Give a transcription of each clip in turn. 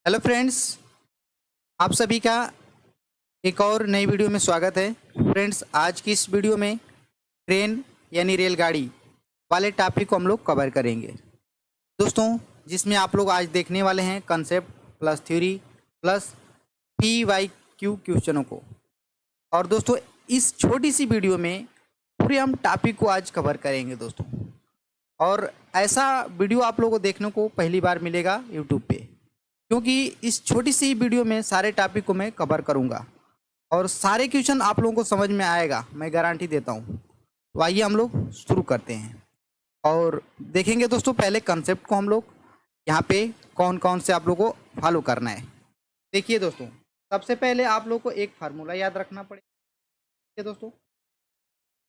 Hello friends, आप सभी का एक और नई वीडियो में स्वागत है। फ्रेंड्स, आज की इस वीडियो में ट्रेन यानी रेलगाड़ी वाले टॉपिक को हम लोग कवर करेंगे दोस्तों, जिसमें आप लोग आज देखने वाले हैं concept plus theory plus PYQ क्वेश्चनों को। और दोस्तों, इस छोटी सी वीडियो में पूरे हम टॉपिक को आज कवर करेंगे दोस्तों। और ऐसा वीडियो आप लोगों को देखने को पहली बार मिलेगा यूट्यूब पे, क्योंकि इस छोटी सी वीडियो में सारे टॉपिक को मैं कवर करूंगा और सारे क्वेश्चन आप लोगों को समझ में आएगा, मैं गारंटी देता हूं। तो आइए हम लोग शुरू करते हैं और देखेंगे दोस्तों। पहले कंसेप्ट को हम लोग यहाँ पे कौन कौन से आप लोगों को फॉलो करना है। देखिए दोस्तों, सबसे पहले आप लोग को एक फार्मूला याद रखना पड़ेगा दोस्तों।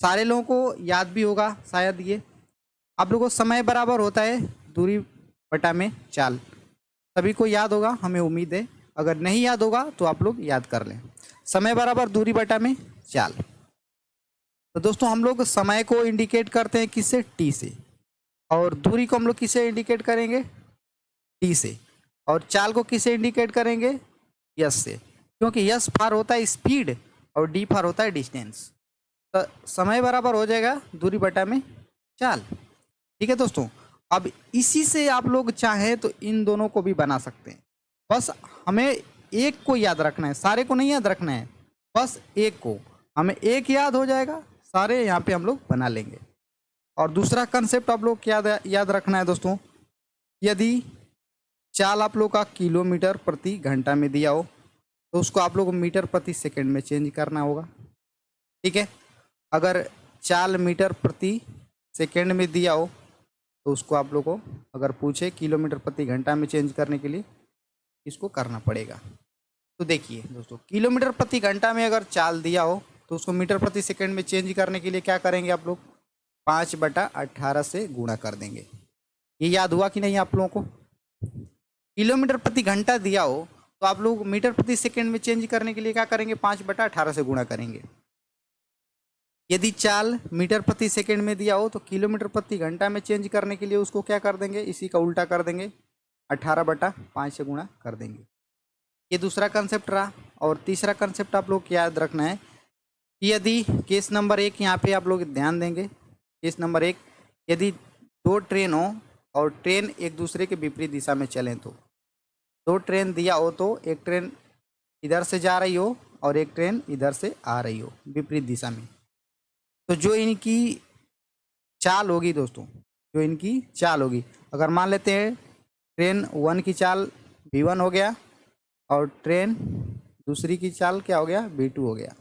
सारे लोगों को याद भी होगा शायद। ये आप लोगों को समय बराबर होता है दूरी बटा में चाल। सभी को याद होगा, हमें उम्मीद है। अगर नहीं याद होगा तो आप लोग याद कर लें। समय बराबर दूरी बटा में चाल। तो दोस्तों, हम लोग समय को इंडिकेट करते हैं किससे? टी से। और दूरी को हम लोग किससे इंडिकेट करेंगे? टी से। और चाल को किससे इंडिकेट करेंगे? यस से, क्योंकि यस फार होता है स्पीड और डी फार होता है डिस्टेंस। तो समय बराबर हो जाएगा दूरी बटा में चाल। ठीक है दोस्तों। अब इसी से आप लोग चाहें तो इन दोनों को भी बना सकते हैं। बस हमें एक को याद रखना है, सारे को नहीं याद रखना है। बस एक को, हमें एक याद हो जाएगा, सारे यहाँ पे हम लोग बना लेंगे। और दूसरा कंसेप्ट आप लोग क्या याद रखना है दोस्तों, यदि चाल आप लोग का किलोमीटर प्रति घंटा में दिया हो तो उसको आप लोग को मीटर प्रति सेकंड में चेंज करना होगा। ठीक है। अगर चाल मीटर प्रति सेकंड में दिया हो तो उसको आप लोग को अगर पूछे किलोमीटर प्रति घंटा में चेंज करने के लिए इसको करना पड़ेगा। तो देखिए दोस्तों, किलोमीटर प्रति घंटा में अगर चाल दिया हो तो उसको मीटर प्रति सेकंड में चेंज करने के लिए क्या करेंगे आप लोग? 5/18 से गुणा कर देंगे। ये याद हुआ कि नहीं आप लोगों को? किलोमीटर प्रति घंटा दिया हो तो आप लोग मीटर प्रति सेकंड में चेंज करने के लिए क्या करेंगे? 5/18 से गुणा करेंगे। यदि चाल मीटर प्रति सेकंड में दिया हो तो किलोमीटर प्रति घंटा में चेंज करने के लिए उसको क्या कर देंगे? इसी का उल्टा कर देंगे, 18/5 से गुणा कर देंगे। ये दूसरा कंसेप्ट रहा। और तीसरा कंसेप्ट आप लोग याद रखना है कि यदि केस नंबर 1 यहाँ पे आप लोग ध्यान देंगे। केस नंबर 1, यदि दो ट्रेन हो और ट्रेन एक दूसरे के विपरीत दिशा में चलें तो दो ट्रेन दिया हो तो एक ट्रेन इधर से जा रही हो और एक ट्रेन इधर से आ रही हो विपरीत दिशा में, तो जो इनकी चाल होगी दोस्तों, जो इनकी चाल होगी, अगर मान लेते हैं ट्रेन 1 की चाल V1 हो गया और ट्रेन दूसरी की चाल क्या हो गया? V2 हो गया।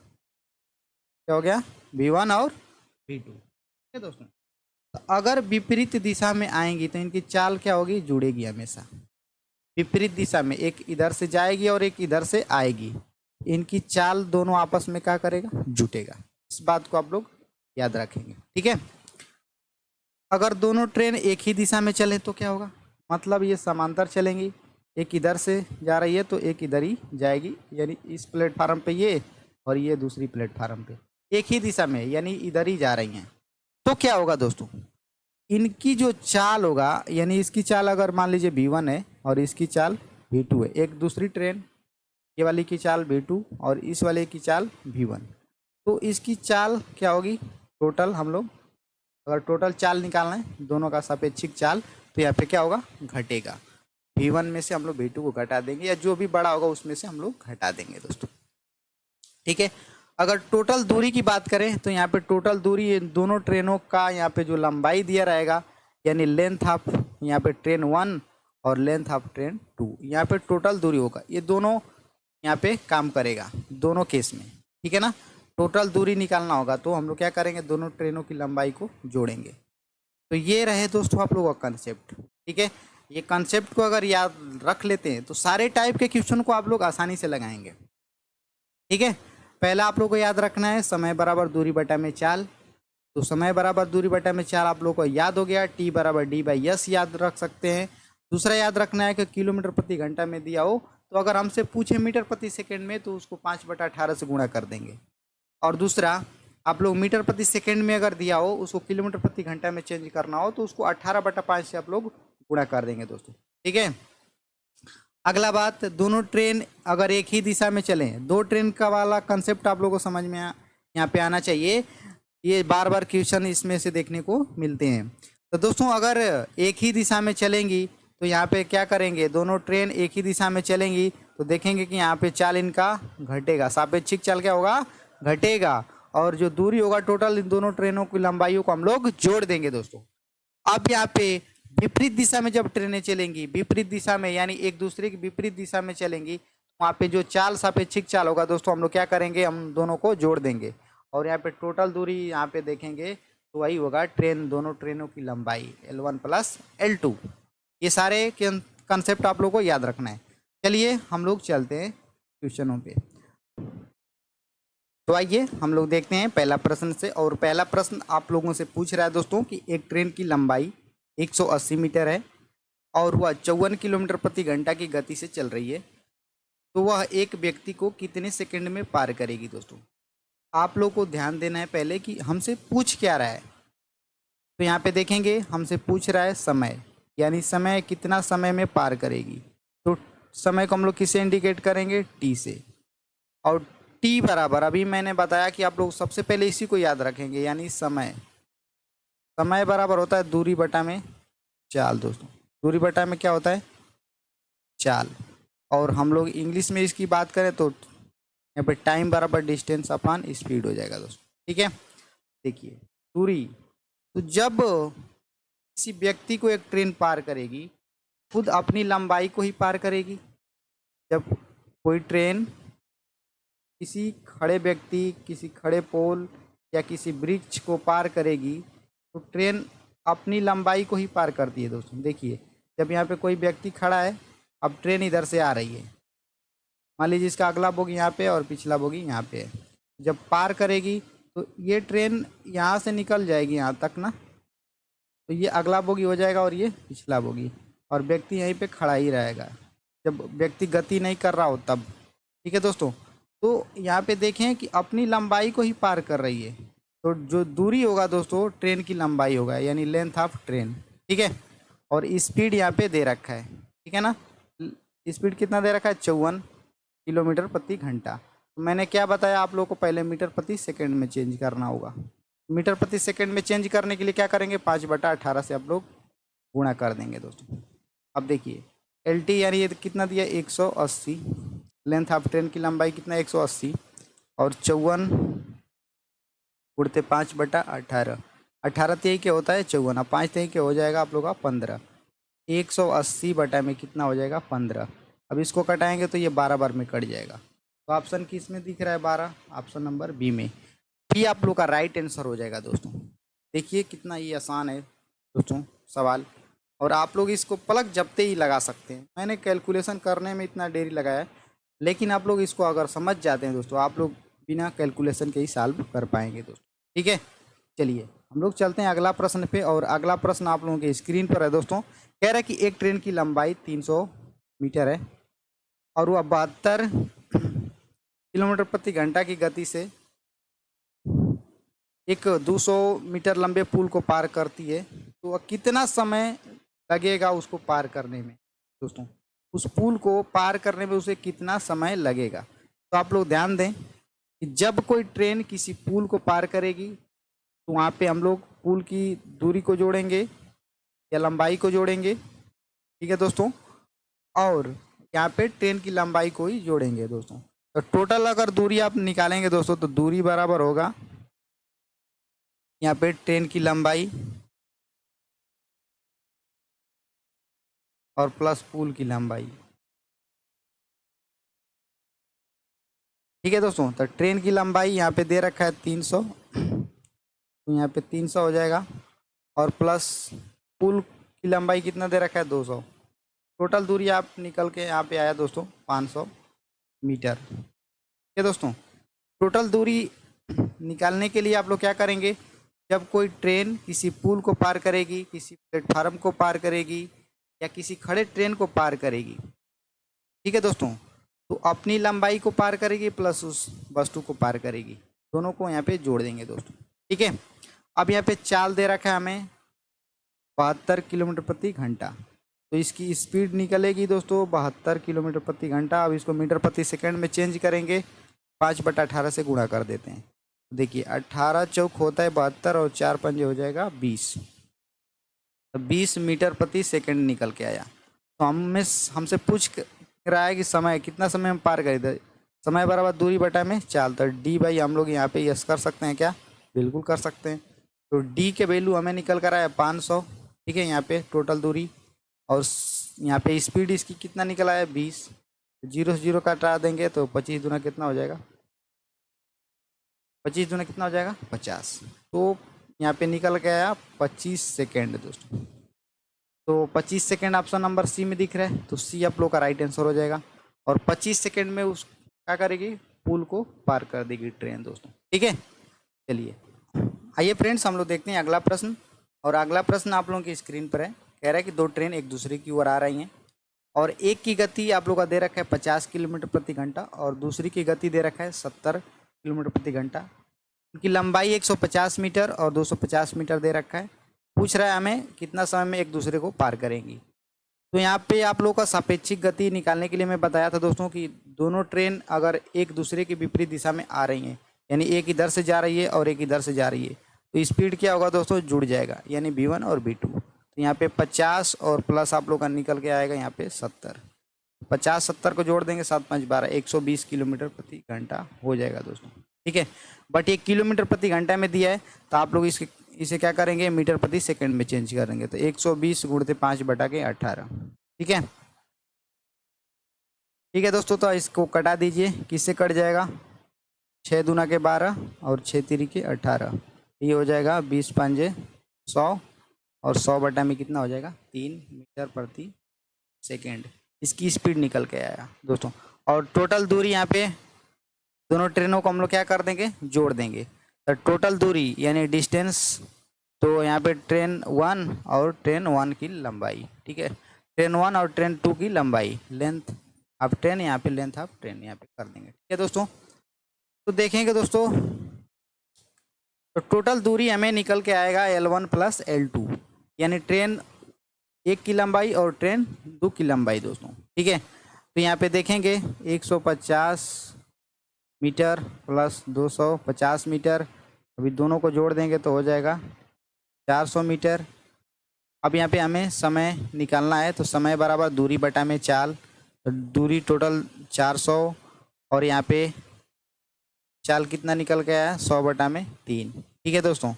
क्या हो गया? V1 और V2। ठीक है दोस्तों। तो अगर विपरीत दिशा में आएंगी तो इनकी चाल क्या होगी? जुड़ेगी हमेशा विपरीत दिशा में। एक इधर से जाएगी और एक इधर से आएगी, इनकी चाल दोनों आपस में क्या करेगा? जुटेगा। इस बात को आप लोग याद रखेंगे। ठीक है। अगर दोनों ट्रेन एक ही दिशा में चले तो क्या होगा? मतलब ये समांतर चलेंगी, एक इधर से जा रही है तो एक इधर ही जाएगी, यानी इस प्लेटफार्म पे ये और ये दूसरी प्लेटफार्म पे एक ही दिशा में, यानी इधर ही जा रही हैं। तो क्या होगा दोस्तों? इनकी जो चाल होगा, यानी इसकी चाल अगर मान लीजिए V1 है और इसकी चाल V2 है, एक दूसरी ट्रेन ये वाली की चाल V2 और इस वाले की चाल V1, तो इसकी चाल क्या होगी? टोटल हम लोग अगर टोटल चाल निकालना है दोनों का सापेक्षिक चाल, तो यहाँ पे क्या होगा? घटेगा। V1 में से हम लोग V2 को घटा देंगे, या जो भी बड़ा होगा उसमें से हम लोग घटा देंगे दोस्तों। ठीक है। अगर टोटल दूरी की बात करें तो यहाँ पे टोटल दूरी दोनों ट्रेनों का यहाँ पे जो लंबाई दिया रहेगा, यानी लेंथ ऑफ यहाँ पे ट्रेन 1 और लेंथ ऑफ ट्रेन 2, यहाँ पे टोटल दूरी होगा। ये दोनों यहाँ पे काम करेगा दोनों केस में। ठीक है ना। टोटल दूरी निकालना होगा तो हम लोग क्या करेंगे? दोनों ट्रेनों की लंबाई को जोड़ेंगे। तो ये रहे दोस्तों आप लोगों का कंसेप्ट। ठीक है। ये कंसेप्ट को अगर याद रख लेते हैं तो सारे टाइप के क्वेश्चन को आप लोग आसानी से लगाएंगे। ठीक है। पहला आप लोग को याद रखना है समय बराबर दूरी बटा में चाल। तो समय बराबर दूरी बटा में चाल आप लोग को याद हो गया। T बराबर D/S याद रख सकते हैं। दूसरा याद रखना है कि किलोमीटर प्रति घंटा में दिया हो तो अगर हमसे पूछे मीटर प्रति सेकंड में तो उसको 5/18 से गुणा कर देंगे। और दूसरा आप लोग मीटर प्रति सेकंड में अगर दिया हो उसको किलोमीटर प्रति घंटा में चेंज करना हो तो उसको 18/5 से आप लोग गुणा कर देंगे दोस्तों। ठीक है। अगला बात, दोनों ट्रेन अगर एक ही दिशा में चलें, दो ट्रेन का वाला कंसेप्ट आप लोगों को समझ में यहाँ पे आना चाहिए। ये बार बार क्वेश्चन इसमें से देखने को मिलते हैं। तो दोस्तों अगर एक ही दिशा में चलेंगी तो यहाँ पे क्या करेंगे, दोनों ट्रेन एक ही दिशा में चलेंगी तो देखेंगे कि यहाँ पे चाल इनका घटेगा, सापेक्षिक चाल क्या होगा, घटेगा। और जो दूरी होगा टोटल इन दोनों ट्रेनों की लंबाइयों को हम लोग जोड़ देंगे दोस्तों। अब यहाँ पे विपरीत दिशा में जब ट्रेनें चलेंगी, विपरीत दिशा में यानी एक दूसरे की विपरीत दिशा में चलेंगी, वहाँ पे जो चाल सापेक्षिक चाल होगा दोस्तों, हम लोग क्या करेंगे, हम दोनों को जोड़ देंगे। और यहाँ पे टोटल दूरी यहाँ पे देखेंगे तो वही होगा ट्रेन, दोनों ट्रेनों की लंबाई L1 प्लस L2। ये सारे कंसेप्ट आप लोग को याद रखना है। चलिए हम लोग चलते हैं क्वेश्चनों पे। तो आइए हम लोग देखते हैं पहला प्रश्न से। और पहला प्रश्न आप लोगों से पूछ रहा है दोस्तों कि एक ट्रेन की लंबाई 180 मीटर है और वह 54 किलोमीटर प्रति घंटा की गति से चल रही है, तो वह एक व्यक्ति को कितने सेकंड में पार करेगी। दोस्तों आप लोग को ध्यान देना है पहले कि हमसे पूछ क्या रहा है। तो यहाँ पे देखेंगे हमसे पूछ रहा है समय, यानी समय कितना समय में पार करेगी। तो समय को हम लोग किससे इंडिकेट करेंगे, टी से। और टी बराबर, अभी मैंने बताया कि आप लोग सबसे पहले इसी को याद रखेंगे, यानी समय, समय बराबर होता है दूरी बटा में चाल। दोस्तों दूरी बटा में क्या होता है, चाल। और हम लोग इंग्लिश में इसकी बात करें तो यहाँ पे टाइम बराबर डिस्टेंस अपॉन स्पीड हो जाएगा दोस्तों। ठीक है, देखिए दूरी, तो जब किसी व्यक्ति को एक ट्रेन पार करेगी, खुद अपनी लंबाई को ही पार करेगी। जब कोई ट्रेन किसी खड़े व्यक्ति, किसी खड़े पोल या किसी वृक्ष को पार करेगी तो ट्रेन अपनी लंबाई को ही पार करती है। दोस्तों देखिए, जब यहाँ पे कोई व्यक्ति खड़ा है, अब ट्रेन इधर से आ रही है, मान लीजिए इसका अगला बोगी यहाँ पे और पिछला बोगी यहाँ पे है। जब पार करेगी तो ये ट्रेन यहाँ से निकल जाएगी यहाँ तक ना, तो ये अगला बोगी हो जाएगा और ये पिछला बोगी, और व्यक्ति यहीं पे खड़ा ही रहेगा जब व्यक्ति गति नहीं कर रहा हो तब। ठीक है दोस्तों, तो यहाँ पे देखें कि अपनी लंबाई को ही पार कर रही है, तो जो दूरी होगा दोस्तों ट्रेन की लंबाई होगा, यानी लेंथ ऑफ ट्रेन। ठीक है, और स्पीड यहाँ पे दे रखा है। ठीक है ना, स्पीड कितना दे रखा है, 54 किलोमीटर प्रति घंटा। तो मैंने क्या बताया आप लोगों को, पहले मीटर प्रति सेकंड में चेंज करना होगा। मीटर प्रति सेकंड में चेंज करने के लिए क्या करेंगे, 5/18 से आप लोग गुणा कर देंगे दोस्तों। अब देखिए LT यानी ये कितना दिया, 180, लेंथ ऑफ ट्रेन की लंबाई कितना, 180, और 54 उड़ते 5/18, 18 तेई के होता है 54, अब 5 तेई के हो जाएगा आप लोग का 15, 180 बटा में कितना हो जाएगा, 15। अब इसको कटाएंगे तो ये 12 बार में कट जाएगा। तो ऑप्शन किस में दिख रहा है, 12, ऑप्शन नंबर बी में। बी आप लोग का राइट आंसर हो जाएगा दोस्तों। देखिए कितना ये आसान है दोस्तों सवाल, और आप लोग इसको पलक झपकते ही लगा सकते हैं। मैंने कैलकुलेशन करने में इतना देरी लगाया, लेकिन आप लोग इसको अगर समझ जाते हैं दोस्तों, आप लोग बिना कैलकुलेशन के ही सॉल्व कर पाएंगे दोस्तों। ठीक है, चलिए हम लोग चलते हैं अगला प्रश्न पे। और अगला प्रश्न आप लोगों के स्क्रीन पर है दोस्तों। कह रहा है कि एक ट्रेन की लंबाई 300 मीटर है और वह 72 किलोमीटर प्रति घंटा की गति से एक 200 मीटर लंबे पुल को पार करती है, तो वह कितना समय लगेगा उसको पार करने में। दोस्तों उस पुल को पार करने में उसे कितना समय लगेगा। तो आप लोग ध्यान दें कि जब कोई ट्रेन किसी पुल को पार करेगी तो वहाँ पे हम लोग पुल की दूरी को जोड़ेंगे या लंबाई को जोड़ेंगे। ठीक है दोस्तों, और यहाँ पे ट्रेन की लंबाई को ही जोड़ेंगे दोस्तों। तो टोटल अगर दूरी आप निकालेंगे दोस्तों, तो दूरी बराबर होगा यहाँ पे ट्रेन की लंबाई और प्लस पुल की लंबाई। ठीक है दोस्तों, तो ट्रेन की लंबाई यहाँ पे दे रखा है 300, तो यहाँ पे 300 हो जाएगा, और प्लस पुल की लंबाई कितना दे रखा है, 200। टोटल दूरी आप निकल के यहाँ पे आया दोस्तों 500 मीटर। ठीक है दोस्तों, टोटल दूरी निकालने के लिए आप लोग क्या करेंगे, जब कोई ट्रेन किसी पुल को पार करेगी, किसी प्लेटफार्म को पार करेगी या किसी खड़े ट्रेन को पार करेगी, ठीक है दोस्तों, तो अपनी लंबाई को पार करेगी प्लस उस वस्तु को पार करेगी, दोनों को यहाँ पे जोड़ देंगे दोस्तों। ठीक है, अब यहाँ पे चाल दे रखा है हमें 72 किलोमीटर प्रति घंटा। तो इसकी स्पीड निकलेगी दोस्तों 72 किलोमीटर प्रति घंटा। अब इसको मीटर प्रति सेकंड में चेंज करेंगे, 5/18 से गुणा कर देते हैं। देखिए 18 चौक होता है 72 और 4 पंजे हो जाएगा 20, तो 20 मीटर प्रति सेकंड निकल के आया। तो हमसे पूछ रहा है कि समय कितना समय में पार कर दे, समय बराबर दूरी बटा में चाल। तो डी बाई हम लोग यहाँ पे यस कर सकते हैं क्या? बिल्कुल कर सकते हैं। तो डी के वैल्यू हमें निकल कर आया 500, ठीक है, यहाँ पे टोटल दूरी। और यहाँ पे स्पीड इसकी कितना निकल आया 20, 0 से 0 काटा देंगे तो 25 दूना कितना हो जाएगा, 25 दूना कितना हो जाएगा 50। तो यहाँ पे निकल के आया 25 सेकेंड दोस्तों। तो 25 सेकेंड ऑप्शन नंबर सी में दिख रहा है, तो सी आप लोग का राइट आंसर हो जाएगा। और 25 सेकेंड में उस क्या करेगी, पुल को पार कर देगी ट्रेन दोस्तों, ठीक है। चलिए आइए फ्रेंड्स हम लोग देखते हैं अगला प्रश्न। और अगला प्रश्न आप लोगों की स्क्रीन पर है। कह रहा है कि दो ट्रेन एक दूसरे की ओर आ रही हैं और एक की गति आप लोग का दे रखा है 50 किलोमीटर प्रति घंटा और दूसरी की गति दे रखा है 70 किलोमीटर प्रति घंटा। उनकी लंबाई 150 मीटर और 250 मीटर दे रखा है। पूछ रहा है हमें कितना समय में एक दूसरे को पार करेंगी। तो यहाँ पे आप लोगों का सापेक्षिक गति निकालने के लिए मैं बताया था दोस्तों कि दोनों ट्रेन अगर एक दूसरे के विपरीत दिशा में आ रही हैं, यानी एक इधर से जा रही है और एक इधर से जा रही है, तो स्पीड क्या होगा दोस्तों, जुड़ जाएगा, यानी v1 और v2। तो यहाँ पे 50 और प्लस आप लोग का निकल के आएगा यहाँ पे 70। 50-70 को जोड़ देंगे 7×5=12, 120 किलोमीटर प्रति घंटा हो जाएगा दोस्तों, ठीक है। बट ये किलोमीटर प्रति घंटा में दिया है, तो आप लोग इसे क्या करेंगे, मीटर प्रति सेकंड में चेंज करेंगे। तो 120 गुणते 5/18, ठीक है। ठीक है दोस्तों, तो इसको कटा दीजिए, किससे कट जाएगा, 6 दूना के 12 और 6 तिरी के 18, ये हो जाएगा 20 पंजे 100 और 100 बटा में कितना हो जाएगा 3 मीटर प्रति सेकेंड। इसकी स्पीड निकल के आया दोस्तों। और टोटल दूरी यहाँ पे दोनों ट्रेनों को हम लोग क्या कर देंगे, जोड़ देंगे। तो टोटल दूरी यानी डिस्टेंस, तो यहाँ पे ट्रेन 1 और ट्रेन 1 की लंबाई, ठीक है, ट्रेन 1 और ट्रेन 2 की लंबाई, लेंथ ऑफ ट्रेन, यहाँ पे लेंथ ऑफ ट्रेन यहाँ पे कर देंगे, ठीक है दोस्तों। तो देखेंगे दोस्तों, तो टोटल दूरी हमें निकल के आएगा L1 + L2, यानी ट्रेन 1 की लंबाई और ट्रेन 2 की लंबाई दोस्तों, ठीक है। तो यहाँ पे देखेंगे 150 मीटर प्लस 250 मीटर, अभी दोनों को जोड़ देंगे तो हो जाएगा 400 मीटर। अब यहाँ पे हमें समय निकालना है, तो समय बराबर दूरी बटा में चाल, तो दूरी टोटल 400 और यहाँ पे चाल कितना निकल के आया 100/3, ठीक है दोस्तों।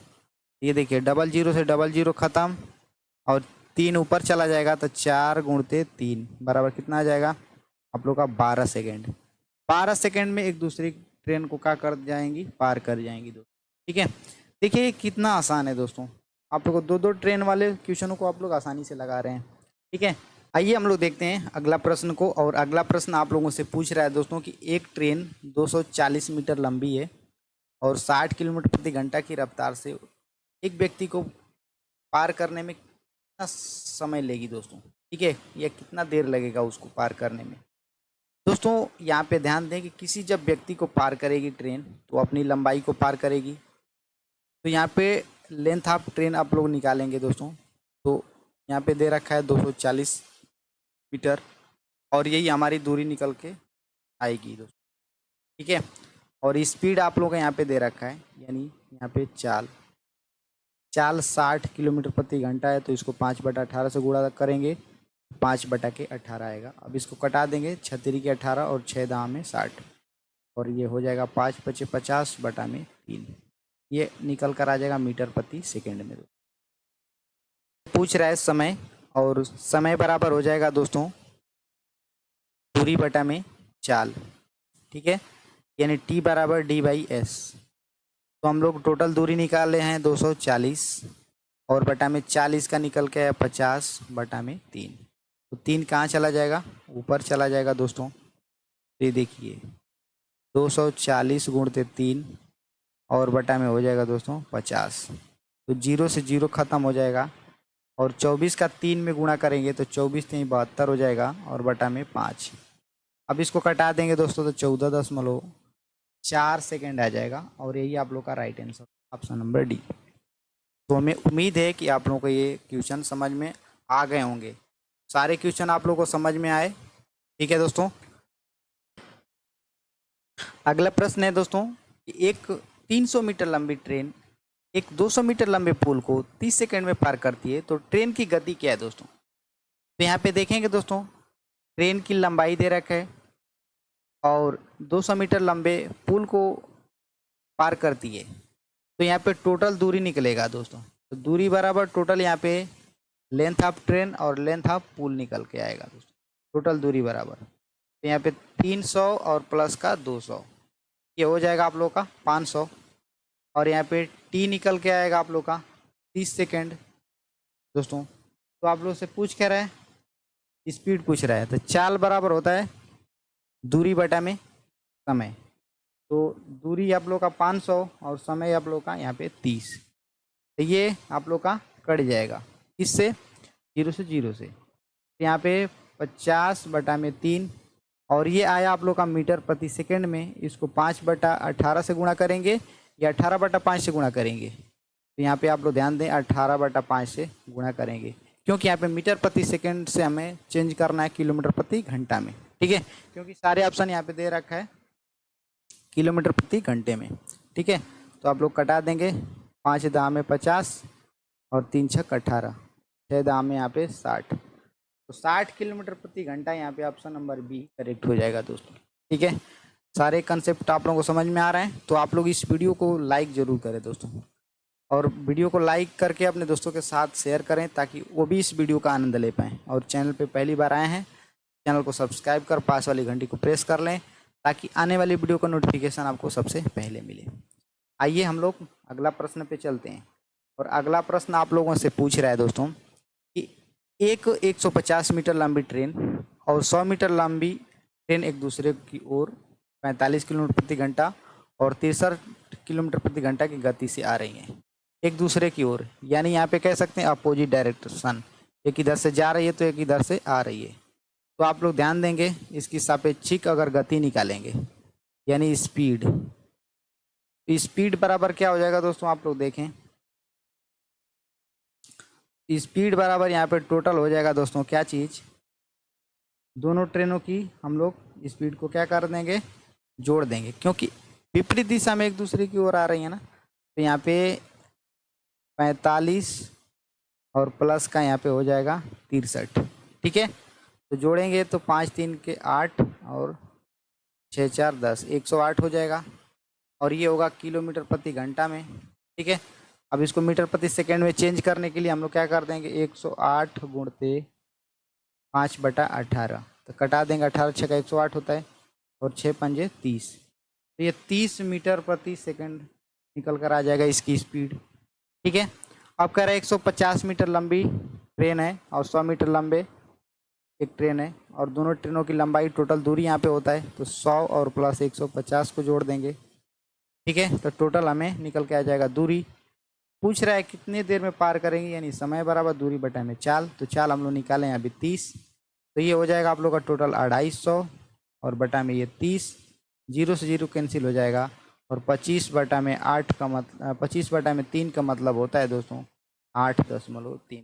ये देखिए 00 से 00 ख़त्म और 3 ऊपर चला जाएगा, तो 4 × 3 बराबर कितना आ जाएगा आप लोग का 12 सेकेंड। 12 सेकेंड में एक दूसरी ट्रेन को क्या कर जाएंगी, पार कर जाएंगी दोस्तों, ठीक है। देखिए कितना आसान है दोस्तों, आप लोग को 2-2 ट्रेन वाले क्वेश्चनों को आप लोग आसानी से लगा रहे हैं, ठीक है। आइए हम लोग देखते हैं अगला प्रश्न को। और अगला प्रश्न आप लोगों से पूछ रहा है दोस्तों कि एक ट्रेन 240 मीटर लंबी है और 60 किलोमीटर प्रति घंटा की रफ्तार से एक व्यक्ति को पार करने में कितना समय लेगी दोस्तों, ठीक है, या कितना देर लगेगा उसको पार करने में। दोस्तों यहाँ पे ध्यान दें कि किसी जब व्यक्ति को पार करेगी ट्रेन तो अपनी लंबाई को पार करेगी। तो यहाँ पे लेंथ ऑफ ट्रेन आप लोग निकालेंगे दोस्तों, तो यहाँ पे दे रखा है 240 मीटर और यही हमारी दूरी निकल के आएगी दोस्तों, ठीक है। और स्पीड आप लोग का यहाँ पे दे रखा है, यानी यहाँ पे चाल 60 किलोमीटर प्रति घंटा है, तो इसको 5/18 से गुणा करेंगे, 5/18 आएगा। अब इसको कटा देंगे, 6 के 18 और 6 दाम में 60 और ये हो जाएगा 5×5 = 50/3, ये निकल कर आ जाएगा मीटर प्रति सेकेंड में। पूछ रहा है समय, और समय बराबर हो जाएगा दोस्तों दूरी बटा में चाल, ठीक है, यानी T = D/S। तो हम लोग टोटल दूरी निकाल रहे हैं 240 और बटा में 40 का निकल के है 50/3। तो 3 कहाँ चला जाएगा, ऊपर चला जाएगा दोस्तों। तो ये देखिए 240 × 3 और बटा में हो जाएगा दोस्तों 50, तो 0 से 0 ख़त्म हो जाएगा और 24 का 3 में गुणा करेंगे तो 24×3 = 72 हो जाएगा और बटा में 5। अब इसको कटा देंगे दोस्तों तो 14.4 सेकेंड आ जाएगा और यही आप लोग का right answer option number D. तो हमें उम्मीद है कि आप लोगों को ये क्वेश्चन समझ में आ गए होंगे। सारे क्वेश्चन आप लोगों को समझ में आए। ठीक है दोस्तों, अगला प्रश्न है दोस्तों कि एक 300 मीटर लंबी ट्रेन एक 200 मीटर लंबे पुल को 30 सेकंड में पार करती है, तो ट्रेन की गति क्या है दोस्तों। तो यहाँ पे देखेंगे दोस्तों, ट्रेन की लंबाई दे रखा है और 200 मीटर लंबे पुल को पार करती है, तो यहाँ पे टोटल दूरी निकलेगा दोस्तों। तो दूरी बराबर टोटल यहाँ पे लेंथ ऑफ ट्रेन और लेंथ ऑफ पुल निकल के आएगा दोस्तों, टोटल दूरी बराबर। तो यहाँ पे 300 और प्लस का 200, ये हो जाएगा आप लोग का 500। और यहाँ पे टी निकल के आएगा आप लोग का 30 सेकेंड दोस्तों। तो आप लोग से पूछ क्या रहा है, स्पीड पूछ रहा है। तो चाल बराबर होता है दूरी बटा में समय। तो दूरी आप लोग का 500 और समय आप लोग का यहाँ पे 30, तो ये आप लोग का कट जाएगा इससे 0 से 0 से। तो यहाँ पे 50/3 और ये आया आप लोग का मीटर प्रति सेकंड में। इसको 5/18 से गुणा करेंगे या 18/5 से गुणा करेंगे। तो यहाँ पे आप लोग ध्यान दें 18/5 से गुणा करेंगे, क्योंकि यहाँ पे मीटर प्रति सेकंड से हमें चेंज करना है किलोमीटर प्रति घंटा में। ठीक है, क्योंकि सारे ऑप्शन यहाँ पे दे रखा है किलोमीटर प्रति घंटे में। ठीक है, तो आप लोग कटा देंगे, 5 दाम में 50 और 3 छक 18, 6 दाम में यहाँ पे 60। तो 60 किलोमीटर प्रति घंटा यहाँ पे ऑप्शन नंबर बी करेक्ट हो जाएगा दोस्तों। ठीक है, सारे कंसेप्ट आप लोगों को समझ में आ रहे हैं। तो आप लोग इस वीडियो को लाइक ज़रूर करें दोस्तों, और वीडियो को लाइक करके अपने दोस्तों के साथ शेयर करें ताकि वो भी इस वीडियो का आनंद ले पाएँ। और चैनल पे पहली बार आए हैं, चैनल को सब्सक्राइब कर पास वाली घंटी को प्रेस कर लें ताकि आने वाली वीडियो का नोटिफिकेशन आपको सबसे पहले मिले। आइए हम लोग अगला प्रश्न पे चलते हैं। और अगला प्रश्न आप लोगों से पूछ रहा है दोस्तों कि एक 150 मीटर लंबी ट्रेन और 100 मीटर लंबी ट्रेन एक दूसरे की ओर 45 किलोमीटर प्रति घंटा और 63 किलोमीटर प्रति घंटा की गति से आ रही हैं एक दूसरे की ओर, यानी यहाँ पे कह सकते हैं अपोजिट डायरेक्शन। एक इधर से जा रही है तो एक इधर से आ रही है। तो आप लोग ध्यान देंगे, इसकी सापेक्षिक अगर गति निकालेंगे यानी स्पीड, तो स्पीड बराबर क्या हो जाएगा दोस्तों, आप लोग देखें। स्पीड बराबर यहाँ पे टोटल हो जाएगा दोस्तों क्या चीज़, दोनों ट्रेनों की हम लोग स्पीड को क्या कर देंगे, जोड़ देंगे, क्योंकि विपरीत दिशा में एक दूसरे की ओर आ रही है ना। तो यहाँ पे 45 और प्लस का यहाँ पे हो जाएगा 63। ठीक है, तो जोड़ेंगे तो 5 3 के 8 और 6 4 10, 108 हो जाएगा। और ये होगा किलोमीटर प्रति घंटा में। ठीक है, अब इसको मीटर प्रति सेकंड में चेंज करने के लिए हम लोग क्या कर देंगे, 108 गुणते 5/18, तो कटा देंगे, 18 6 का 108 होता है और 6 पंजे 30। तो ये 30 मीटर प्रति सेकंड निकल कर आ जाएगा इसकी स्पीड। ठीक है, अब कह रहे हैं 150 मीटर लंबी ट्रेन है और 100 मीटर लंबे एक ट्रेन है और दोनों ट्रेनों की लंबाई टोटल दूरी यहाँ पे होता है, तो 100 और प्लस 150 को जोड़ देंगे। ठीक है, तो टोटल हमें निकल के आ जाएगा दूरी। पूछ रहा है कितनी देर में पार करेंगे, यानी समय बराबर दूरी बटा में चाल। तो चाल हम लोग निकालें यहाँ पे 30, तो ये हो जाएगा आप लोग का टोटल 250 और बटा में ये 30, 0 से 0 कैंसिल हो जाएगा। और 25/8 का मतलब 25/3 का मतलब होता है दोस्तों 8.3।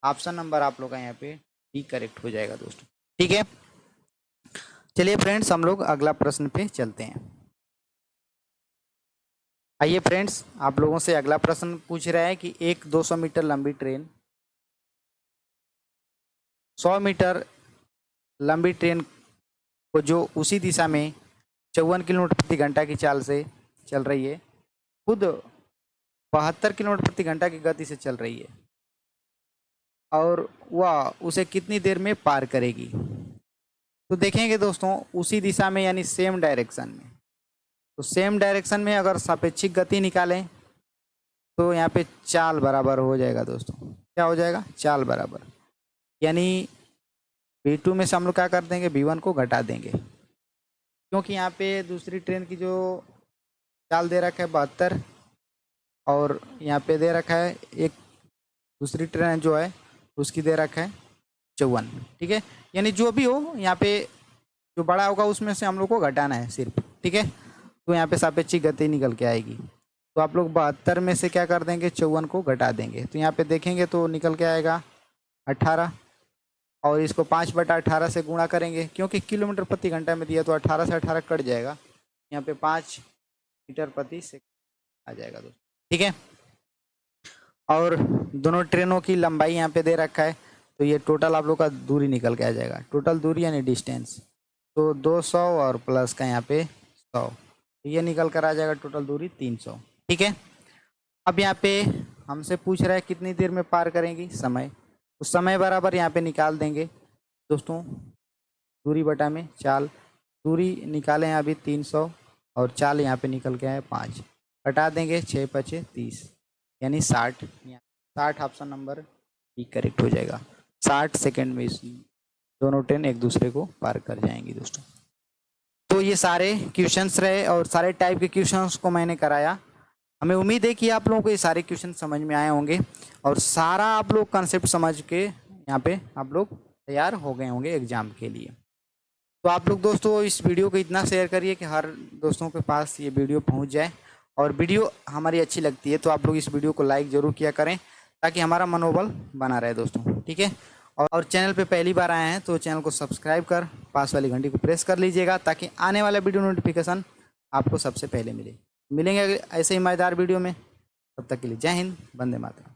ऑप्शन नंबर आप लोग का यहाँ पे डी करेक्ट हो जाएगा दोस्तों। ठीक है, चलिए फ्रेंड्स हम लोग अगला प्रश्न पे चलते हैं। आइए फ्रेंड्स, आप लोगों से अगला प्रश्न पूछ रहा है कि एक 200 मीटर लंबी ट्रेन 100 मीटर लंबी ट्रेन को जो उसी दिशा में 54 किलोमीटर प्रति घंटा की चाल से चल रही है, खुद 72 किलोमीटर प्रति घंटा की गति से चल रही है, और वह उसे कितनी देर में पार करेगी। तो देखेंगे दोस्तों उसी दिशा में यानी सेम डायरेक्शन में। तो सेम डायरेक्शन में अगर सापेक्षिक गति निकालें तो यहाँ पे चाल बराबर हो जाएगा दोस्तों, क्या हो जाएगा, चाल बराबर, यानी V2 में से हम लोग क्या कर देंगे, V1 को घटा देंगे, क्योंकि यहाँ पे दूसरी ट्रेन की जो चाल दे रखा है 72 और यहाँ पे दे रखा है एक दूसरी ट्रेन जो है उसकी दे रखा है 54। ठीक है, यानी जो भी हो यहाँ पे जो बड़ा होगा उसमें से हम लोग को घटाना है सिर्फ। ठीक है, तो यहाँ पे सापेक्षिक गति निकल के आएगी। तो आप लोग 72 में से क्या कर देंगे, 54 को घटा देंगे, तो यहाँ पे देखेंगे तो निकल के आएगा 18। और इसको 5/18 से गुणा करेंगे, क्योंकि किलोमीटर प्रति घंटा में दिया तो 18 से 18 कट जाएगा, यहाँ पे 5 मीटर प्रति सेकंड आ जाएगा दोस्तों। ठीक है, और दोनों ट्रेनों की लंबाई यहाँ पे दे रखा है, तो ये टोटल आप लोग का दूरी निकल के आ जाएगा। टोटल दूरी यानी डिस्टेंस, तो 200 और प्लस का यहाँ पे 100, तो ये निकल कर आ जाएगा टोटल दूरी 300। ठीक है, अब यहाँ पे हमसे पूछ रहा है कितनी देर में पार करेंगी, समय, तो समय बराबर यहाँ पे निकाल देंगे दोस्तों, दूरी बटा में चाल। दूरी निकाले हैं अभी 300 और चाल यहाँ पे निकल के आए 5, घटा देंगे 6 पचे 30 यानी 60। 60 ऑप्शन नंबर बी करेक्ट हो जाएगा। 60 सेकंड में इस दोनों ट्रेन एक दूसरे को पार कर जाएंगी दोस्तों। तो ये सारे क्वेश्चंस रहे और सारे टाइप के क्वेश्चंस को मैंने कराया। हमें उम्मीद है कि आप लोगों को ये सारे क्वेश्चन समझ में आए होंगे और सारा आप लोग कंसेप्ट समझ के यहाँ पे आप लोग तैयार हो गए होंगे एग्जाम के लिए। तो आप लोग दोस्तों इस वीडियो को इतना शेयर करिए कि हर दोस्तों के पास ये वीडियो पहुँच जाए, और वीडियो हमारी अच्छी लगती है तो आप लोग इस वीडियो को लाइक ज़रूर किया करें ताकि हमारा मनोबल बना रहे दोस्तों। ठीक है, और चैनल पे पहली बार आए हैं तो चैनल को सब्सक्राइब कर पास वाली घंटी को प्रेस कर लीजिएगा ताकि आने वाला वीडियो नोटिफिकेशन आपको सबसे पहले मिलेंगे ऐसे ही मज़ेदार वीडियो में। तब तक के लिए जय हिंद, वंदे मातरम।